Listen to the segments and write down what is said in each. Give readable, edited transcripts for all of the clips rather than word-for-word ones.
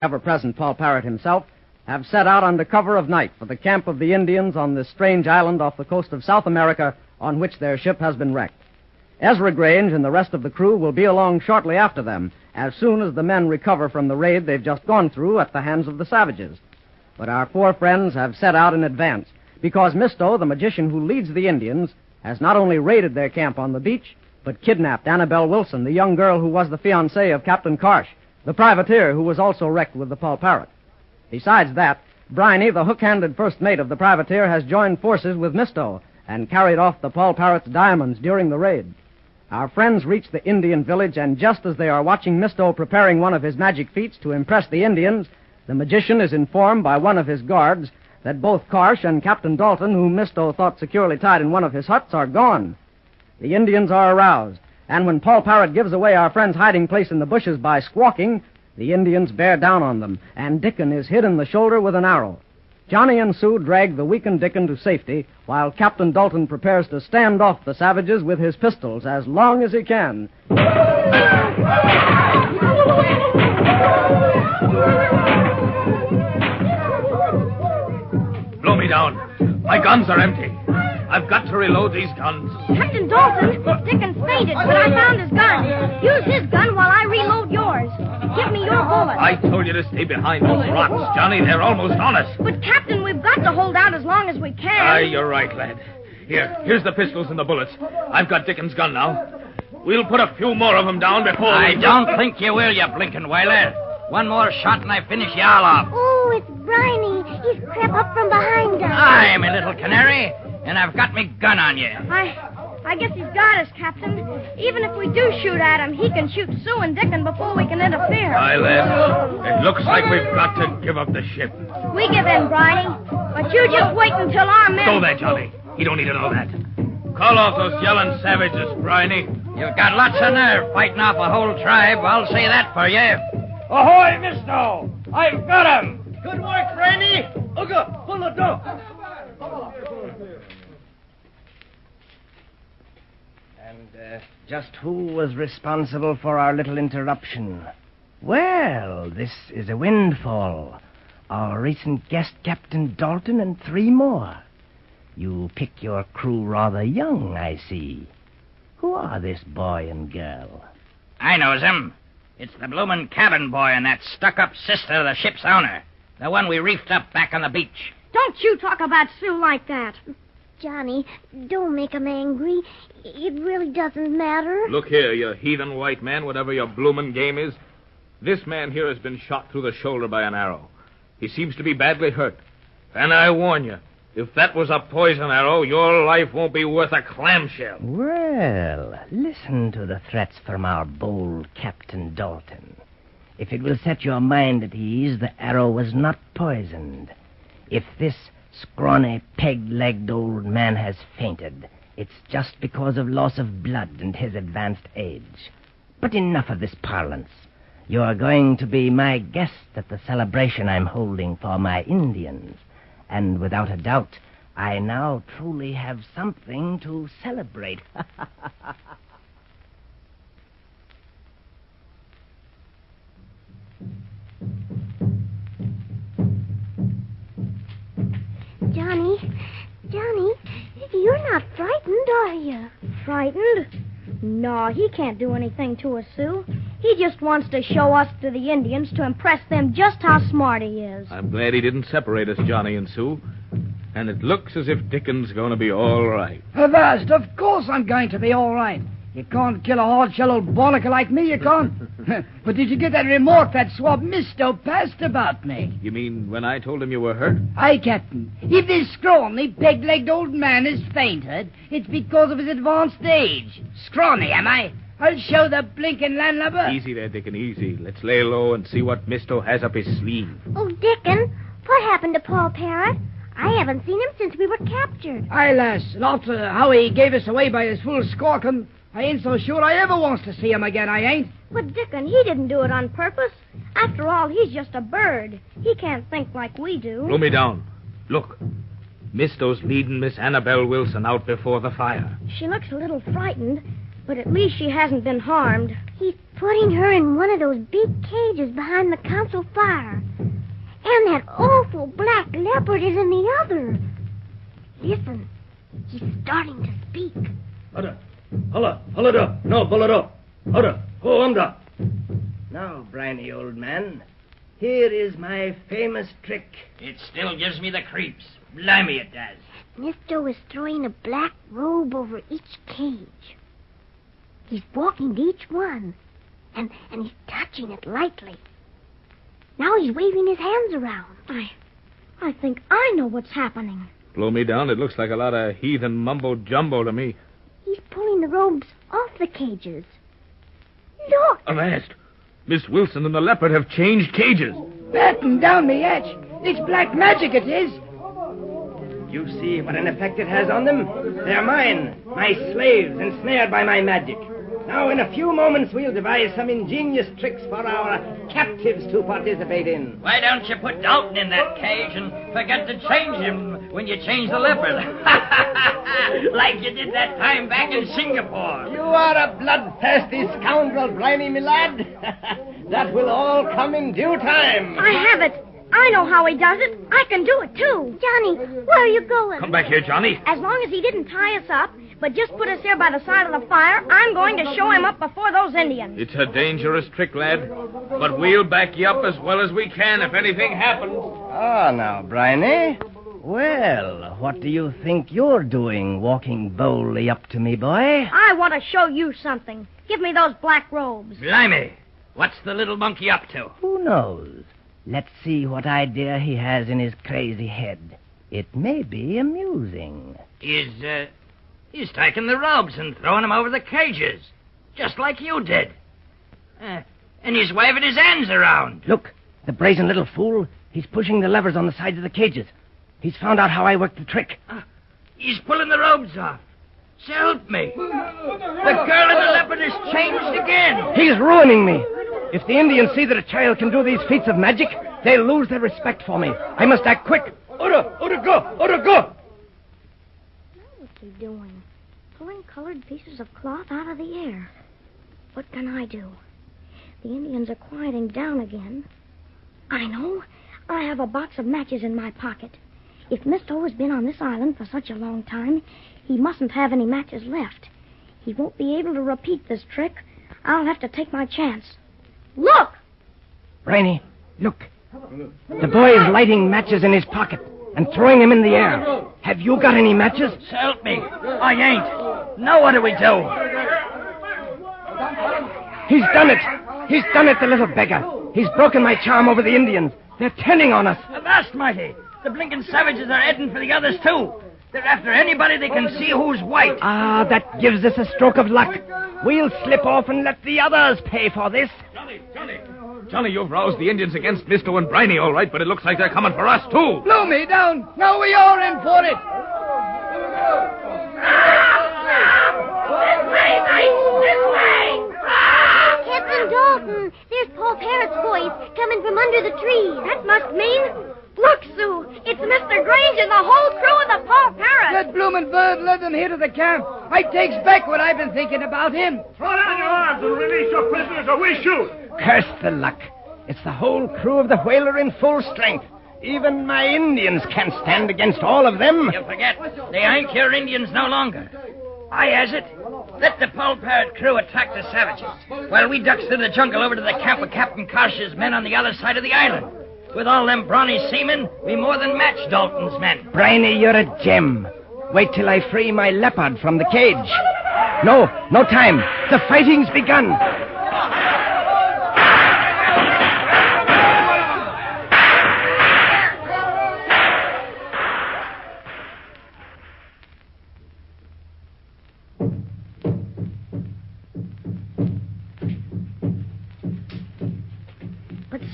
ever-present Paul Parrot himself, have set out under cover of night for the camp of the Indians on this strange island off the coast of South America on which their ship has been wrecked. Ezra Grange and the rest of the crew will be along shortly after them, as soon as the men recover from the raid they've just gone through at the hands of the savages. But our four friends have set out in advance, because Misto, the magician who leads the Indians, has not only raided their camp on the beach, but kidnapped Annabelle Wilson, the young girl who was the fiancée of Captain Karsh, the privateer who was also wrecked with the Paul Parrot. Besides that, Briney, the hook-handed first mate of the privateer, has joined forces with Misto and carried off the Paul Parrot's diamonds during the raid. Our friends reach the Indian village, and just as they are watching Misto preparing one of his magic feats to impress the Indians, the magician is informed by one of his guards that both Karsh and Captain Dalton, whom Misto thought securely tied in one of his huts, are gone. The Indians are aroused, and when Paul Parrot gives away our friend's hiding place in the bushes by squawking, the Indians bear down on them, and Dickon is hit in the shoulder with an arrow. Johnny and Sue drag the weakened Dickon to safety, while Captain Dalton prepares to stand off the savages with his pistols as long as he can. Blow me down. My guns are empty. I've got to reload these guns. Captain Dalton, Dickon fainted, but I found his gun. Use his gun while I reload yours. Give me your bullet. I told you to stay behind those rocks, Johnny. They're almost on us. But, Captain, we've got to hold out as long as we can. Aye, you're right, lad. Here's the pistols and the bullets. I've got Dickon's gun now. We'll put a few more of them down before I don't think you will, you blinking whaler. One more shot and I finish you all off. Oh, it's Briney. He's crept up from behind us. Aye, my little canary. And I've got me gun on you. I guess he's got us, Captain. Even if we do shoot at him, he can shoot Sue and Dickon before we can interfere. Aye, lad. It looks like we've got to give up the ship. We give in, Briney. But you just wait until our men... Go there, Johnny. You don't need to know that. Call off those yelling savages, Briney. You've got lots of nerve fighting off a whole tribe. I'll say that for you. Ahoy, Misto! I've got him! Good work, Briney. Ooga, pull the door. And just who was responsible for our little interruption? Well, this is a windfall. Our recent guest, Captain Dalton, and 3 more. You pick your crew rather young, I see. Who are this boy and girl? I knows him. It's the bloomin' cabin boy and that stuck-up sister of the ship's owner. The one we reefed up back on the beach. Don't you talk about Sue like that. Johnny, don't make him angry. It really doesn't matter. Look here, you heathen white man, whatever your bloomin' game is. This man here has been shot through the shoulder by an arrow. He seems to be badly hurt. And I warn you, if that was a poison arrow, your life won't be worth a clamshell. Well, listen to the threats from our bold Captain Dalton. If it will set your mind at ease, the arrow was not poisoned. If this scrawny, peg-legged old man has fainted, it's just because of loss of blood and his advanced age. But enough of this parlance. You're going to be my guest at the celebration I'm holding for my Indians. And without a doubt, I now truly have something to celebrate. Johnny, you're not frightened, are you? Frightened? No, he can't do anything to us, Sue. He just wants to show us to the Indians to impress them just how smart he is. I'm glad he didn't separate us, Johnny and Sue. And it looks as if Dickon's going to be all right. Avast, of course I'm going to be all right. You can't kill a hard-shell old barnacle like me, you can't. But did you get that remark that swab Misto passed about me? You mean when I told him you were hurt? Aye, Captain. If this scrawny, peg-legged old man has fainted, it's because of his advanced age. Scrawny, am I? I'll show the blinking landlubber. Easy there, Dickon, easy. Let's lay low and see what Misto has up his sleeve. Oh, Dickon, what happened to Paul Parrot? I haven't seen him since we were captured. Aye, lass, and after how he gave us away by his full squawking, I ain't so sure I ever wants to see him again, I ain't. But, Dickon, he didn't do it on purpose. After all, he's just a bird. He can't think like we do. Blow me down. Look. Misto's leading Miss Annabelle Wilson out before the fire. She looks a little frightened, but at least she hasn't been harmed. He's putting her in one of those big cages behind the council fire. And that awful black leopard is in the other. Listen, he's starting to speak. Holla, no, bolero. Holla, ho, onda. Now, Briny, old man, here is my famous trick. It still gives me the creeps. Blimey, it does. Misto is throwing a black robe over each cage. He's walking to each one, and he's touching it lightly. Now he's waving his hands around. I think I know what's happening. Blow me down. It looks like a lot of heathen mumbo-jumbo to me. He's pulling the robes off the cages. Look! Avast! Miss Wilson and the leopard have changed cages. Batten down me hatch. It's black magic, it is. You see what an effect it has on them? They're mine, my slaves, ensnared by my magic. Now, in a few moments, we'll devise some ingenious tricks for our captives to participate in. Why don't you put Dalton in that cage and forget to change him when you change the leopard? Like you did that time back in Singapore. You are a bloodthirsty scoundrel, Briny, me lad. That will all come in due time. I have it. I know how he does it. I can do it, too. Johnny, where are you going? Come back here, Johnny. As long as he didn't tie us up, but just put us here by the side of the fire, I'm going to show him up before those Indians. It's a dangerous trick, lad. But we'll back you up as well as we can if anything happens. Ah, now, Briny. Well, what do you think you're doing walking boldly up to me, boy? I want to show you something. Give me those black robes. Blimey, what's the little monkey up to? Who knows? Let's see what idea he has in his crazy head. It may be amusing. He's taking the robes and throwing them over the cages, just like you did. And he's waving his hands around. Look, the brazen little fool. He's pushing the levers on the sides of the cages. He's found out how I work the trick. He's pulling the robes off. So help me. The girl in the leopard has changed again. He's ruining me. If the Indians see that a child can do these feats of magic, they'll lose their respect for me. I must act quick. Order, go. Now what's he doing? Pulling colored pieces of cloth out of the air. What can I do? The Indians are quieting down again. I know. I have a box of matches in my pocket. If Misto has been on this island for such a long time, he mustn't have any matches left. He won't be able to repeat this trick. I'll have to take my chance. Look! Briny, look. The boy is lighting matches in his pocket and throwing them in the air. Have you got any matches? So help me. I ain't. Now what do we do? He's done it. He's done it, the little beggar. He's broken my charm over the Indians. They're turning on us. Avast, mighty. The blinking savages are heading for the others, too. They're after anybody they can see who's white. Ah, that gives us a stroke of luck. We'll slip off and let the others pay for this. Johnny, you've roused the Indians against Misto and Briny, all right, but it looks like they're coming for us, too. Blow me down. Now we are in for it. This way, mates! This way! Captain Dalton, there's Paul Parrot's voice coming from under the trees. That must mean... Look, Sue, it's Mr. Grange and the whole crew of the Paul Parrot. That bloomin' bird led them here to the camp. I takes back what I've been thinking about him. Throw down your arms and release your prisoners or we shoot. Curse the luck. It's the whole crew of the whaler in full strength. Even my Indians can't stand against all of them. You forget, they ain't your Indians no longer. I has it. Let the Paul Parrot crew attack the savages, while we ducks through the jungle over to the camp of Captain Karsh's men on the other side of the island. With all them brawny seamen, we more than match Dalton's men. Briny, you're a gem. Wait till I free my leopard from the cage. No time. The fighting's begun.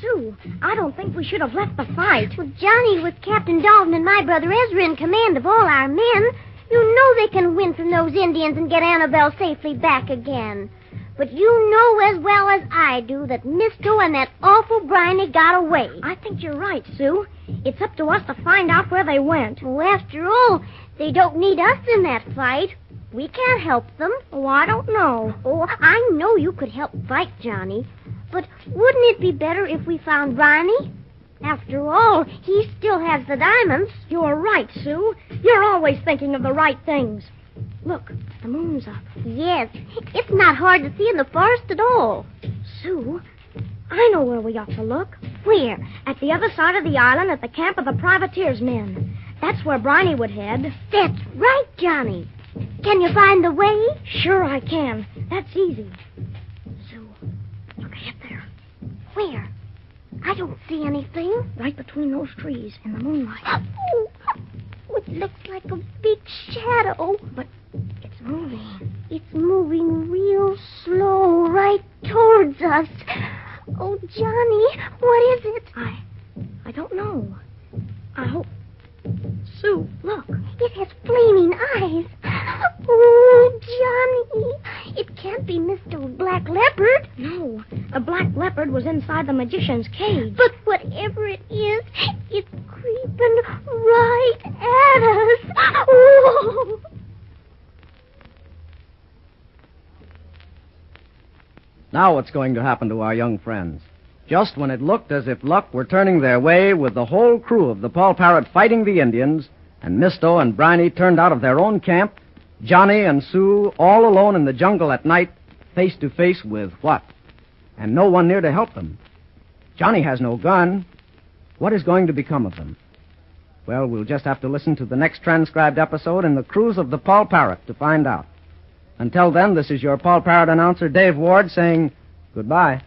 Sue, I don't think we should have left the fight. Well, Johnny, with Captain Dalton and my brother Ezra in command of all our men, you know they can win from those Indians and get Annabelle safely back again. But you know as well as I do that Misto and that awful Briny got away. I think you're right, Sue. It's up to us to find out where they went. Well, after all, they don't need us in that fight. We can't help them. Oh, I don't know. Oh, I know you could help fight Johnny. But wouldn't it be better if we found Briny? After all, he still has the diamonds. You're right, Sue. You're always thinking of the right things. Look, the moon's up. Yes, it's not hard to see in the forest at all. Sue, I know where we ought to look. Where? At the other side of the island at the camp of the privateers' men. That's where Briny would head. That's right, Johnny. Can you find the way? Sure I can. That's easy. Sue, look ahead there. Where? I don't see anything. Right between those trees in the moonlight. Oh, it looks like a big shadow. But it's moving. It's moving real slow right towards us. Oh, Johnny, what is it? I don't know. I hope... Sue, look. It has flaming eyes. Oh, Johnny. It can't be Mr. Black Leopard. No, the Black Leopard was inside the magician's cage. But whatever it is, it's creeping right at us. Oh. Now what's going to happen to our young friends? Just when it looked as if luck were turning their way, with the whole crew of the Paul Parrot fighting the Indians, and Misto and Briny turned out of their own camp, Johnny and Sue all alone in the jungle at night, face to face with what? And no one near to help them. Johnny has no gun. What is going to become of them? Well, we'll just have to listen to the next transcribed episode in the Cruise of the Paul Parrot to find out. Until then, this is your Paul Parrot announcer, Dave Ward, saying goodbye.